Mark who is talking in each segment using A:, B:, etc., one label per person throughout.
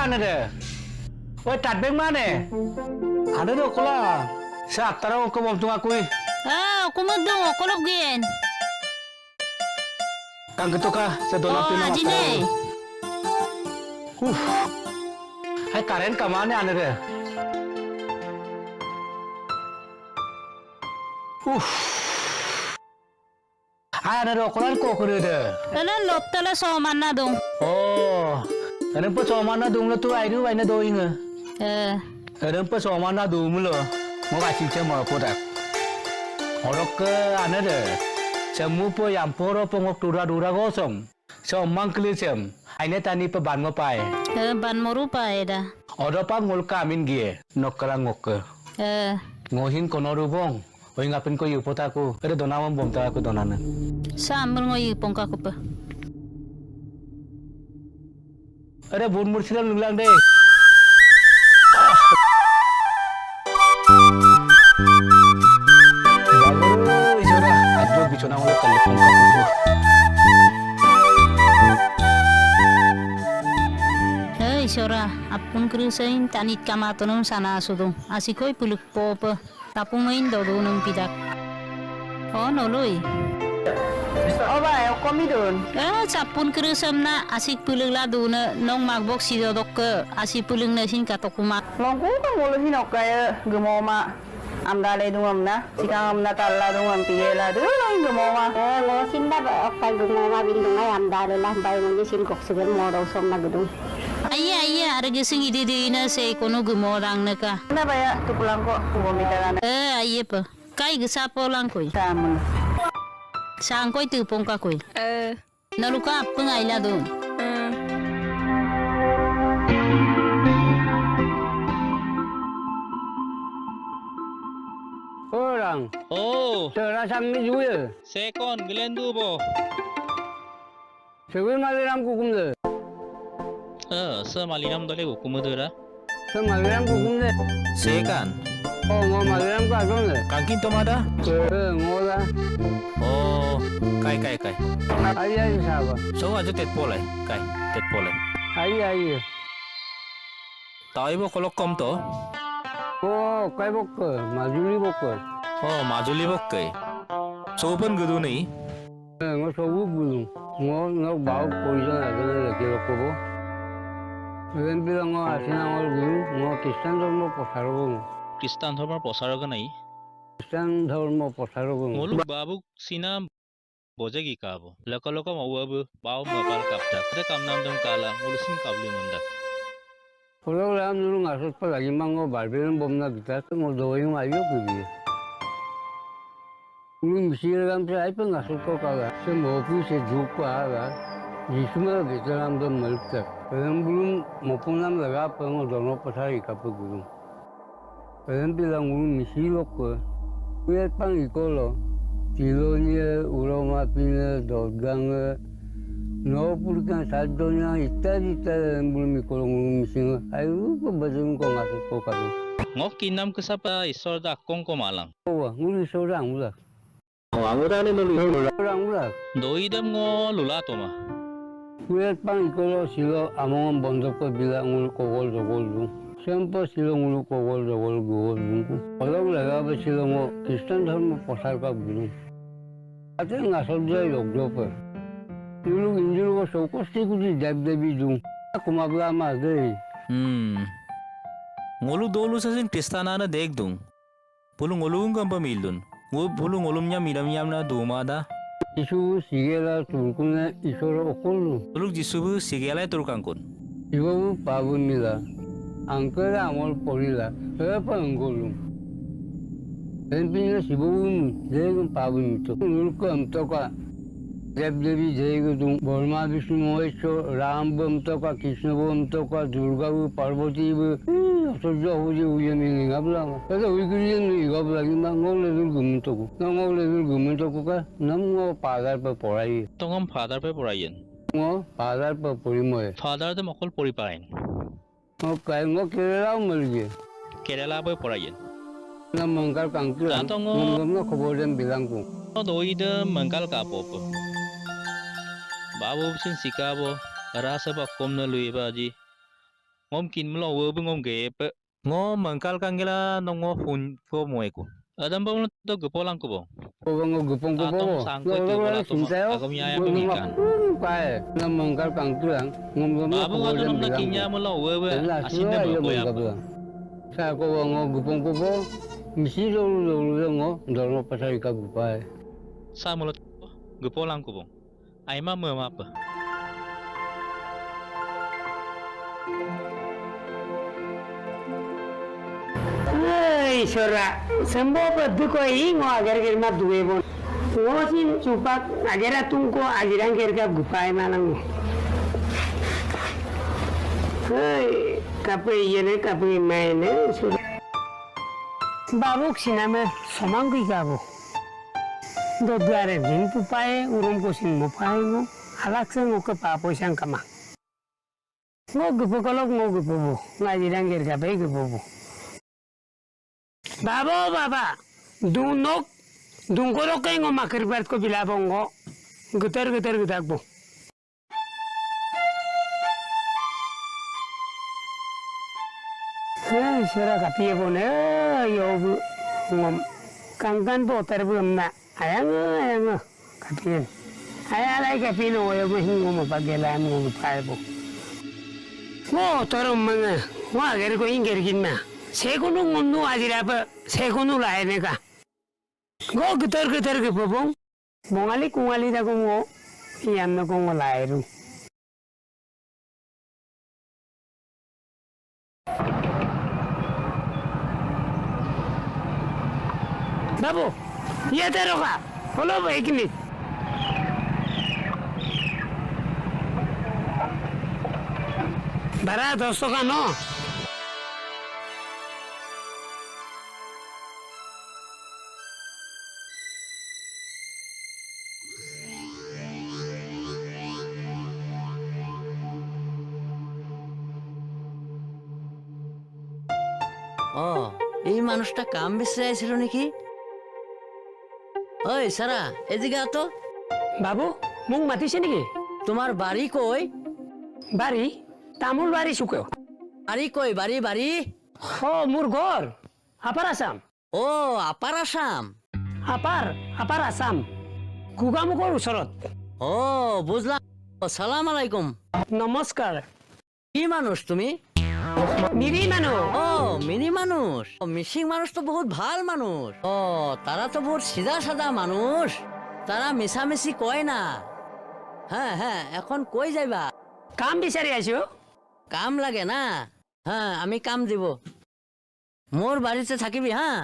A: Ano deh? Woi, tadbeng mana? Ada dong kola. Saat taruh ke bawah tunggu aku.
B: Aku mau dong, aku login.
A: Kang ketuka, sedona pino.
B: Haji ne.
A: Hai karen kemana anda deh? Hai ada dong kola kok kudu deh.
B: Lalu lop tala so mana dong?
A: Oh. Ada apa soal mana dong lo tu air na doing ah? Ada apa soal mana dong lo? Mau kasih cema apa tak? Orang ke ane deh. Cemu po yang poro pengok dura gosong. So mangkli cem. Aine tani pe ban mo pai.
B: Ban mo rupa dah.
A: Orang pa ngol kamin gie. Nok kerang ngok ke. Ngohin kono rubong. Oi ngapin ko yupo taku. Ada donawam bom taku donana.
B: Sambal ngoyi pongka ko pa.
A: Ada bun mursilam lulang deh. Bagus, isora. Aduh, bicara mulai telepon kamu.
B: Hei, isora. Apun kerusain tanit kamatonum sana sudong. Asikoi puluk popa. Tapung main dodo nung pidak. Oh, noloy.
C: Oh ba, komi doon.
B: Sapun kerusam na asik pulung ladu na nong magbok si dodok ke asik pulung na sin katokumak.
C: Longku kan mulu hinok kaya gemoma. Amdale dungam na. Sikang amna talla dungam piyela. Dungam gemoma.
D: Lo sinda ba okal gemoma bindung ay amdale lah bay mo sin kok sugan mo daw som na gudung.
B: Iya, arga sing ide na sa kono gumorang na ka.
C: Na ba ya tukulang ko kumomita na.
B: Iya pa. Kay gasapo lang koy.
C: Tamon.
B: Saan ko'y tupong ka ko'y? Naluka, pangayla doon.
A: Orang.
E: Oh,
A: Serasang ni jual.
E: second Glendu bo.
A: Sebenarnya malam kukum deh.
E: Semalinam dole hukumudura.
A: Semalam kukum deh.
E: Second.
A: Oh, mau malam ku agam deh.
E: Kankin tomada?
A: Ngoda.
E: Oh, kai.
A: Ayah siapa?
E: So aja tet pole, kai, tet pole.
A: Ayah.
E: Tahu ibu kalau kom to?
A: Oh, kai bokor, majuli bokor.
E: Oh, majuli bokai. So pun gudu nih.
A: Ngo sobu bulung. Ngo bau poison ada lagi loko bo. Kemudian bilang ngo asina ngo bulung, ngo Kristen dormo posaro.
E: Kristen ধর্ম প্রসারক নাই
A: Kristen dormo posaro.
E: মোলু বাবু সিনা boje gi kabo loko mawabu bawo mabal kapta te kam nam dam kala mulusin kabli manda
A: Kalau ram dulu ngasut pa lagi mango barbelum bomna kita ngo doing ayo kubi. Ulun misir ram se ai pa ngasut ko kala. Se mopu se jupa ala. Jisuma veteran dom malta. Pelam bulun mopunam laga pa ngo dono pasari kapu gulung. Pelam bilang ulun misilo ko. Kuyat pang ikolo. Tilonya, uromapina, doganga. No purkan sadonya itadi belum ikolong misinga. Ayo ko bazung ko ngasut ko kalu.
E: ngok kinam kesapa isor da kong ko malang
A: Oh, nguli seorang ulah.
E: oh angura ni nulu
A: Orang ulah.
E: doi dam ngo lula toma
A: Kuyat pang ikolo silo among bondok ko bila ngul kogol dogol dung. Sempo silo ngulu kogol dogol gogol dung. Kalau laga ba silo ngo Kristen dharma pasar ka bulung. Ate ngasot dia yogdo pa. Dulu injil ko sokosti ko di dab-dabi dung. Kumabla ma deh.
E: ngolu dolu sasin kristana na dek dung pulu ngolung kam pamildun ngo pulu ngolumnya milam na duma da
A: Isu sigela turkuna isoro okolu.
E: pulu jisubu sigela turkangkun
A: Ibu pabun nila. Angkara amol polila. Apa anggolum. Tempinnya si bun jagung pabun itu. Nurko amtoka. Deb-debi jagung Burma Vishnu Mohesh Ram bam toka Krishna bam toka Durga bu Parvati bu 어쩌지 아버지 우연히 가보라. 그래서 우리 그리는 이거 보라기만 ngolle들 구문토고. ngolle들 구문토고가 남고 바다를 보라이.
E: Tongom father pe porayen.
A: 뭐 바다를 보리모에.
E: Father de mokol pori parain.
A: cái ngó kia 멀게.
E: Kerala pe porayen.
A: 나 뭔가 강규.
E: 나도
A: 뭔가 거버된 비랑고.
E: Doida mangkal kapopo. Babu sin sikabo. Rasa ba kom na lui ba ji. Ngom kin mlo wo bu ngom ge pe. Ngo mangkal kangela no ngo fun ko moeko. Adam ba to gepolang ko bo.
A: 그거 급한 거
E: Atong
A: 보고.
E: sangko ti wala to agam yaya pengikan.
A: Cái 나 뭔가 강규랑 뭔가
E: Babu nga to na kinya mo lo wo asin na mo ya.
A: 자, 그거 급한 거 보고 미시로로 너로 파사이까 부파에.
E: Sa mo lo gepolang ko bo. Ay ma mo ma pa.
D: Isora, sembo duko ingo agar kirma duwe bon. Ngosin supak agera tungko agiran kirka gupai malang. Hey, kape yene kape maine sura. Babuk siname somangui gabo. Do duare din pupae urung ko sin mupae ngo alak se ngo ke papo sang kama. Ngo gupo kolok ngo gupo bo. Ngajiran kirka pe gupo bo. Baba, dunok, dungkorok kayo ng makirbat ko bilabong ko. Gutar po. Ay, sira kapiye po na, yobu, ngom, kangkan po, tarbo na, ayang, kapiyen. Ayalay kapiyen o, yobu, hingo mo pagyalaan mo, pahay po. Mo, tarong mga, wagari ko ingerikin na. 세고는 없노 아지라버 세고는 라야 내가 고 그तर 그 보봉 몽알리 꽁알리다고 뭐 이안노 공을 라이루 바보 얘 데려가 홀로버 애기니 바라 도서가 너
F: এই মানুষটা কাম বেসে আইছিল নাকি ওই সারা এদিকে আতো
D: বাবু মোক মাতিছে নেকি
F: তোমার বাড়ি কই
D: বাড়ি তামোল বাড়ি শুকো
F: বাড়ি কই বাড়ি
D: ও মোর ঘর আপার আসাম
F: ও আপার আসাম
D: আপার আসাম গোগামুখৰ ওচৰত
F: ও বুঝলাম সালাম আলাইকুম
D: নমস্কাৰ
F: কি মানুষ তুমি
D: মিৰি মানুহ
F: ও মিনি মানুষ ও মিসিং মানুষ তো বহুত ভাল মানুষ ও তারা তো বহুত সিধা সাদা মানুষ তারা মিশামিশি কয় না হ্যাঁ এখন কই যাইবা
D: কাম বিচাৰি আছো
F: কাম লাগে না হ্যাঁ আমি কাম দিব মোর বাড়িতে থাকিবি হ্যাঁ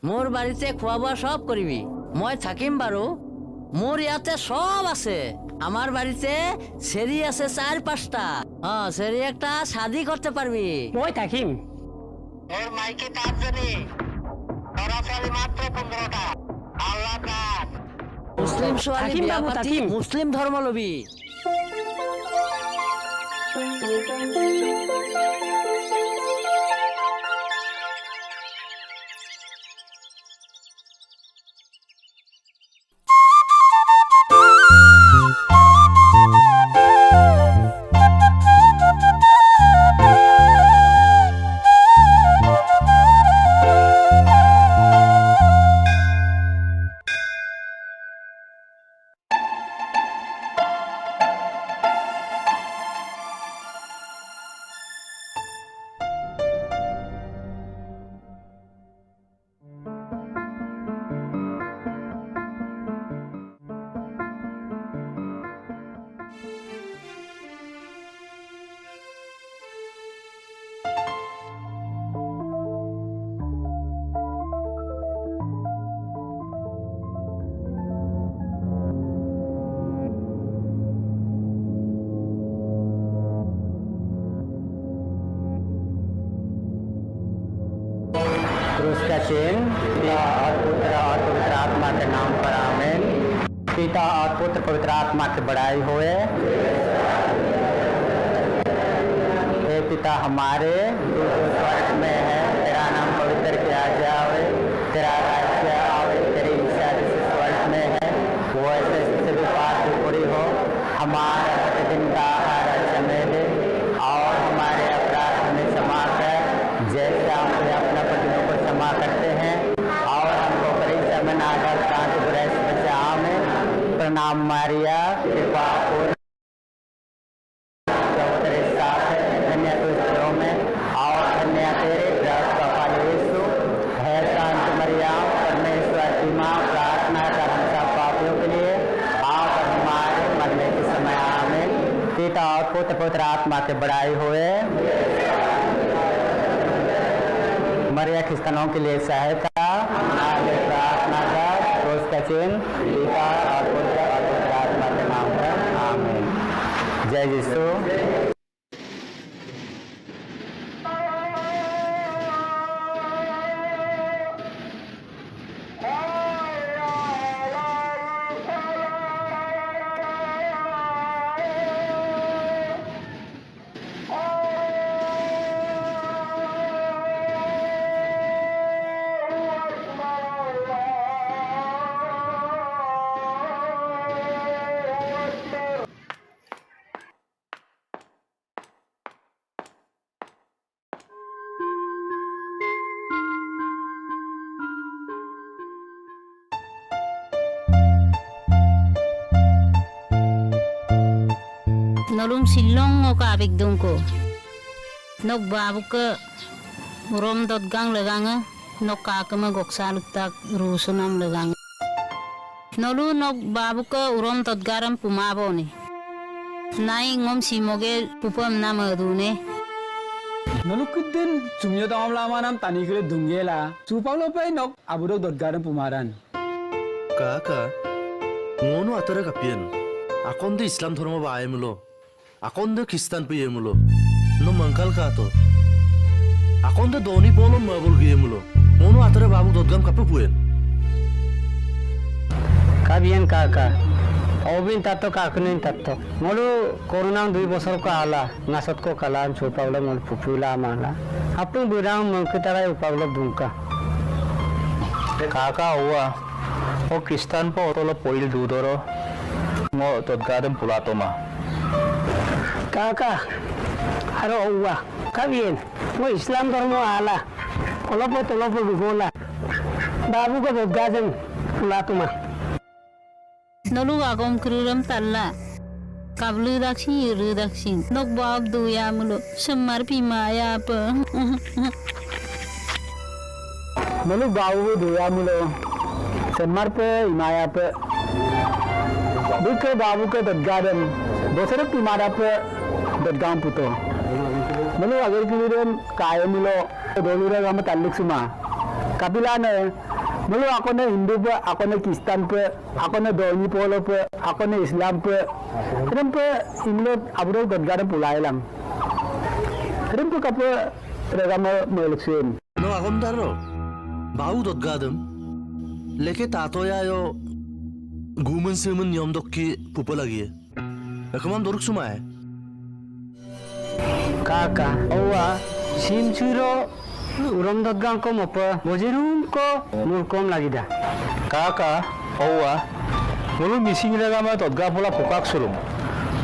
F: মোর বাড়িতে খোৱা বোৱা সব কৰিবি মই থাকিম বাৰু মোর ইয়াতে সব আছে আমার বাড়িতে সেরি আছে 4-5টা সেরি একটা শাদি করতে পারবি
D: মই থাকিম
F: মোর মাইকে 4 জনী সরাসরি মাত্র 15টা আল্লাহ পাক মুসলিম সোয়ালি
D: থাকিম
F: বিয়া
D: বাবু,
F: পাতি
D: থাকিম।
F: মুসলিম ধর্ম লবি
A: क्रूस का चिन्ह, पिता और पुत्र और पवित्र आत्मा के नाम पर आमीन। पिता और पुत्र पवित्र आत्मा की बड़ाई होए। हे पिता हमारे जो स्वर्ग में है, तेरा नाम पवित्र किया जाए, तेरा राज्य आवे, तेरी इच्छा जैसे स्वर्ग में है वो ऐसे से भी पाप पूरी हो। हमारा प्रतिदिन का आहार हमें दे और हमारे अपराध हमें क्षमा कर जैसे हम अपने प्रतिदिनों को क्षमा करते हैं, और हमको परीक्षा में ना डाल कांट बुराई से बचा। आमीन। प्रणाम मारिया, कृपा पूर्ण धन्य तो स्त्रियों में और धन्य तेरे गर्भ का फल यीशु। है शांत मरियम, परमेश्वर की माँ, प्रार्थना कर हम सब पापियों के लिए आप और हमारे मरने के समय। आमीन। पिता और पुत्र पवित्र आत्मा के बड़ाई होए। मरिया क्रिश्चियनों के लिए सहायता, आगे प्रार्थना कर क्रूस का चिन्ह, पिता और पुत्र और पवित्र आत्मा के नाम पर। आमीन। जय यीशु।
B: Nolum silong o ka abigdong ko. Nok babu ka rom dot gang leganga nok ka magok saluktak rusunam leganga. Nolu nok babu ka urom dot garam pumabo ni. Nai ngom simoge pupam na madune.
G: Nalukudin sumyo tawam lama nam tani kire dungela. Supang lopay nok aburo dot garam pumaran.
H: Kaka, ngono atara kapian. Akon de Islam dhorma ba aymulo. Akon de Kristen pe yemulo. No mangkal ka to. Akon de doni polo mabul gemulo. Ngono atara babu dotgam kapu puen.
A: Kabian kaka. Obin tato kakunin tato. Mulu corona 2 বছর ko ala. Nasot ko kalan supawla mul pupula mala. Apung birang mangkitara upawla dungka. Kaka huwa. O Kristen po otolo poil dudoro. Mo dotgadam pulatoma.
D: Kakak, haro uwa, kabian, mo Islam धर्म आला, तोलोपो बिगोला, बाबू को बगाजन पुलातुमा.
B: Nolu agom kruram talla. Kablu daksin yiru daksin. Nok bab duya mulo. Semar pimaya apa.
A: Mulu babu doya mulo. Semar pe imaya pe. Buke babu ke dotgadam. Dosere pimara pe dotgam puto. Mulu agar kiliram kaya mulo. Dolura gam talik suma. Kapila ne. Mulu ako na Hindu pe, ako na Kristen pe, ako na Doni Polo pe, ako na Islam pe. Kadang pe imlo abro dotgadam pulai lang. Kadang pe kape regama meleksin.
H: No akom daro. Babu dotgadam. Leke tato ya yo gumen semen yom dokki pupa lagi. Rekomam doruk suma hai.
A: Kaka, owa, sim chiro uram dotgam ko mopa, mojirum ko murkom lagi dah. Kaka, owa, mulu missing regama dotgam pula pukak surum.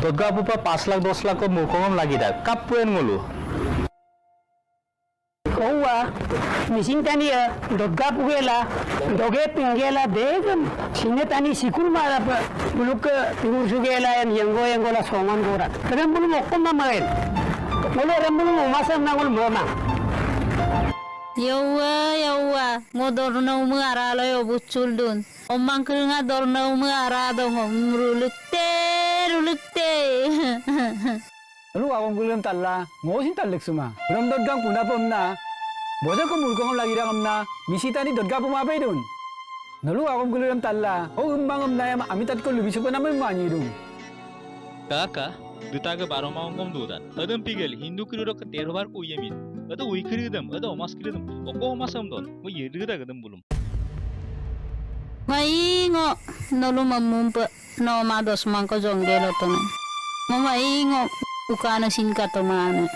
A: Dotgam pupa 5 lakh 10 lakh ko murkom lagi dah. Kapuen mulu.
D: Owa, missing tani ya, dotga pugela, doge pingela degam, sini tani sikul mara pa, muluk tigur sugela yang gola soman gora. Kadang mulu mokom na main, mulu mulu masam na mulu mama.
B: Yawa, ngodorno mu aralo yo bucul dun. Omang keringa dorno mu arado ngom rulukte.
G: Lalu akong kuliam talla, ngosin talik suma. Uram dotgam kuna pom na. Boja ko mulkong lagi rangam na. Misita ni dotgam pumapay dun. Lalu akong kuliam talla. O umbangam na yam amitat ko lubiso pa naman manyi dun.
E: Kaka, duta ke baro maung kom dudan. Adam pigel Hindu kiro ke terobar ko yemin. ada wikridam, ada omaskridam. Oko omasam don, mo yirida gadam bulum.
B: Maingo nolu mamumpa no mados mangko jonggelo tono. Maingo ukana singkato mana.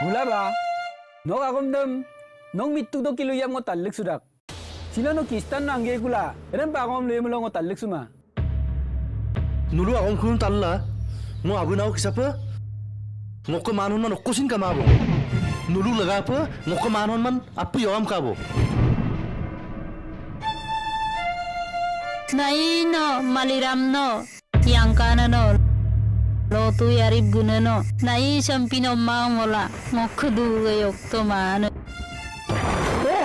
G: Mula ba? No akomdam nong mitu do kilo yam ngo talik sudak. Sila no kistan no angge kula. Eran pa akom le mo ngo talik suma.
H: Nulu akong kulum talla. Ngo abu nao kisapa? Ngo ke manon man okko sin kamabo. Nulu laga apa? Ngo ke manon man apu yawam kabo.
B: Naino maliram no yang kana no lotu yarib guna no nai sampino mamola mokudu gayok to mana.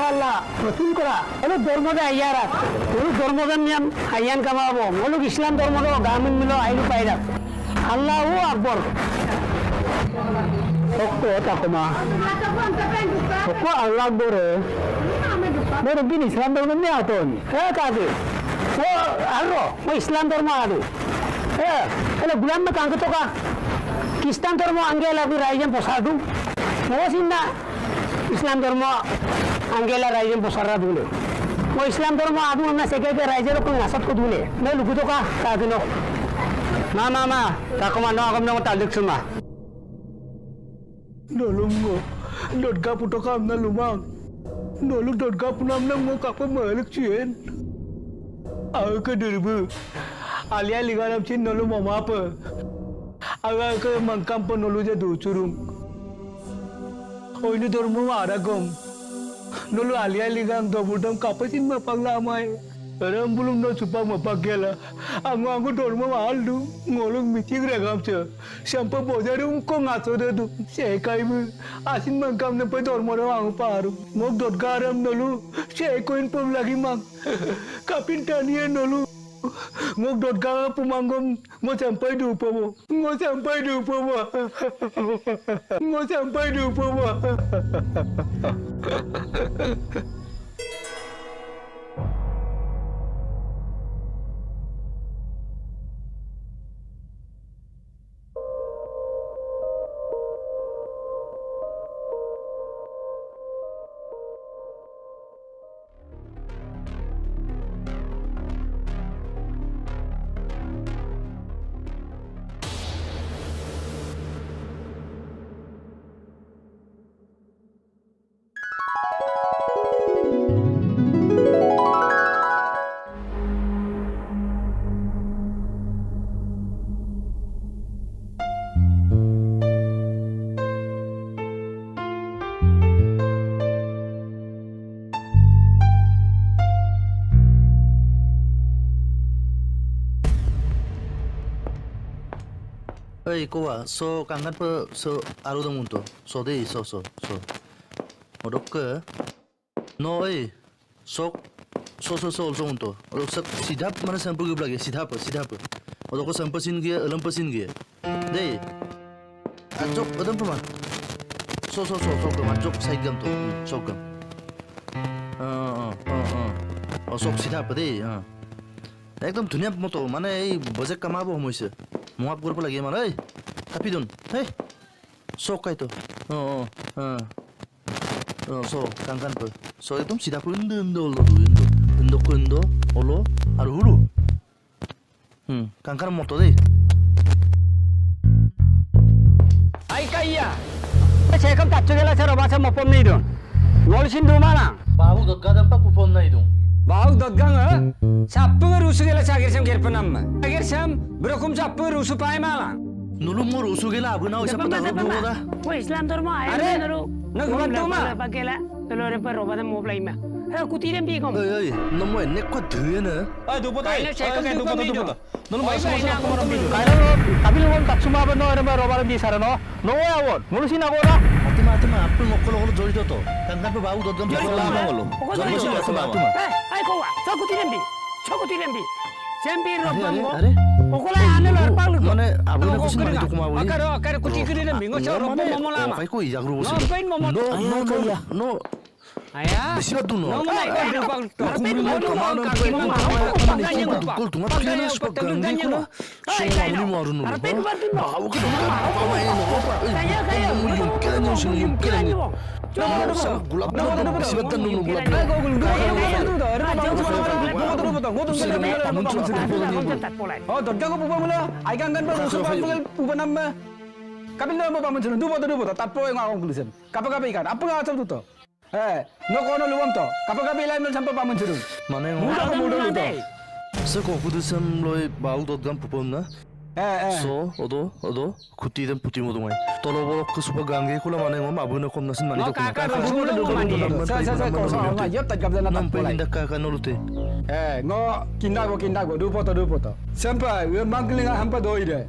D: Hala, betul kora. Kalau dormo dah ayara, kalau dormo kan yang ayan kamabo, kalau Islam dormo do gamin milo ayu payda. Allahu Akbar. Okko takuma. Okko Allah dore. Dore bin Islam dormo ni aton. Kade. Arro, Islam dormo adu. Kalau bulan mat angkat toka. Kristen dormo anggela bi rajan posadu. Mosinna Islam dormo anggela rajan posara dulu. Mo Islam dormo adu amna seke ke rajan ko ngasat ko dulu. Me lugu toka kadino. Ma, takuma no agam no talik suma.
G: Dolungo, dotga putoka amna lumang. Dolu dotga punam nam ngo kapa malik cien. Aku ke dulu. Alia ligaram cin nolu mama apa. Aga ke mangkam pun nolu jadu curung. Oh ini dormo ada gom. Nolu alia ligam dobudam kapa cin mapang lamai. Orang belum no cupa mapagela. Aku dormo malu. Ngolong miting regam cer. Sampai bojarum ko ngaso dedu. Sekai mu. Asin mangkam ne pe dormo rawang paru. Mok dot garam nolu. Sekoin pun lagi mang. Kapin tanian nolu. Ngok dot garam pumanggom. Ngo sampai dupa mo. Ngo sampai dupa mo. Ngo sampai dupa mo.
H: Hey, kowa, so kangen pe so aru dong untuk, so deh, so. Odok ke, no, so also untuk. Odok sidap mana sampul gue lagi, sidap. Odok ko sampul sin gue, alam pesin gue. Deh, ajok, adam pemah. So, ajok side gam tu, so gam. Sok sidap deh, Ekdom dunia moto, mana bajak kamabo moise. Muap guru lagi mana? Tapi don, sok itu. So kangen pe. So itu sida pun endo, olo, aru hulu. Kangen moto deh.
D: Ay kaya. Saya kan tak cakap cara bahasa mopom ni don. Ngolisin dua mana?
H: Bahu dot gadam pak kupon na idung.
D: Bahu dot gang Siapa rusuh gila cakir sam kira penam. Cakir sam berokum siapa rusuh pai malang.
H: Nulung mau rusuh gila abu nau siapa tahu dulu dah.
D: Wah Islam terma ayat nuru. Nak buat tu mah. Pakailah. Kalau ada perobat mau play mah. Aku tidak bikom.
H: Nomo enek kau dua na.
G: Dupa tayo.
E: Dupa.
G: Nolu masuk aku mau rambil.
D: Kaya tapi lu tak cuma benar ada robat di sana no. No awon. Ngulusin aku lah.
H: Mati apa ngokol jori to. Kangen pe bahu dot gam
E: Jori lama ngolo. Jori lama.
D: Ay kawa. Aku tidak bi. Sempir robang mo.
H: Are.
D: Okola ane lor palu.
H: Mana abu na kusin itu kumawi.
D: Akar kuci kiri dan bingo cor robang mo lama.
H: Kai ko ijak rubusin.
D: No pain mo.
H: No.
D: Ayah.
H: Siapa tu no?
D: Nong na ikaw dupang
H: Aku bilang kemana kau itu kau tunggu piano sebab ganggu kau lah. Semua ini mau arun dulu. Bawa ke dokter. Bawa ini no. Kamu yungkilan yang sini yungkilan. Sama gulab dulu. Sebab dulu gulab.
G: Oh, dorga ko pupa mula. Ay kang gan ba ruso pa pupa nama. Kapil na mo pa mention. Dupo to. Tapo yung akong conclusion. Kapag ikan. Apa nga atam to? No kono luwam to. Kapag ilay mo sampai pa mention.
H: Mana yang?
G: Muda ko muda to.
H: Seko kudusam loy bau dotgam pupom na. So, odo, kuti dan putih mo dong ay. Tolo bolok ke super gangge kula mana yang abu na kom nasin mani to kuma.
G: Saya koso nga yep tak kapil na
H: Nampai
G: tapo.
H: hindak kakak nolute.
G: Ngo kindago dupo to. Sampai we mangling hampa doi de.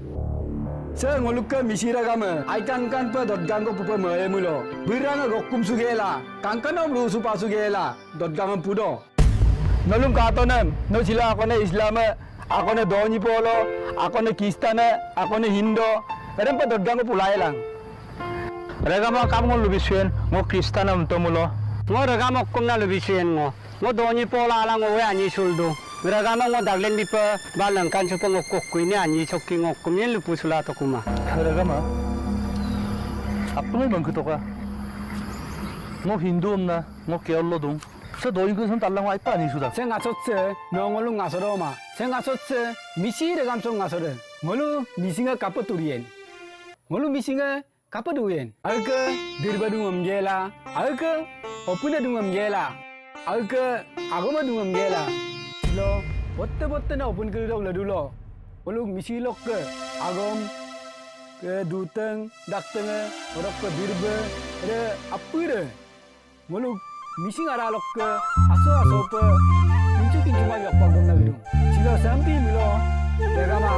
G: Saya ngolukka misira kama. Aikan kan pa dotgang ko pupa mae mulo. Biranga rokum sugela. Kangkan om lu supa sugela. Dotgang pudo. Nalum kato nam. No sila ako na Islam. Ako na Doni Polo. Ako na Kistan. Ako na Hindo. Kadang pa dotgang ko pulay lang.
A: Regama kamu lubisuen ngo Kristen am tomulo. Ngo regama kum na lubisuen ngo. Ngo doni pola lang ngo ani suldo. Regama ngo daglen bipa balang kan supa ngo kokku ini ani chokki ngo kumien lupusula to kuma.
H: Regama. Apa ni bangku to ka? Ngo Hindu amna, ngo Kerala dong. Sa doi ko san talang ay pa ni suda.
G: Saya ngasotse. Nongolu ngasoro ma. Saya ngasotse. Misi regam song ngasore. Ngolu misinga kapaturian. Ngolu misinga kapaduyen. Alke dirbadu ngamgela. Alke opuna dungam gela. Alke agama dungam gela. Lo botte na opun kiri dog ladulo. Walu misi lok ke agam ke duteng dakteng orang ke dirbe ada apa de. Walu misi ngara lok ke aso pe. Mincu kincu ma yak pagom na biru. Sila sampi milo. Regama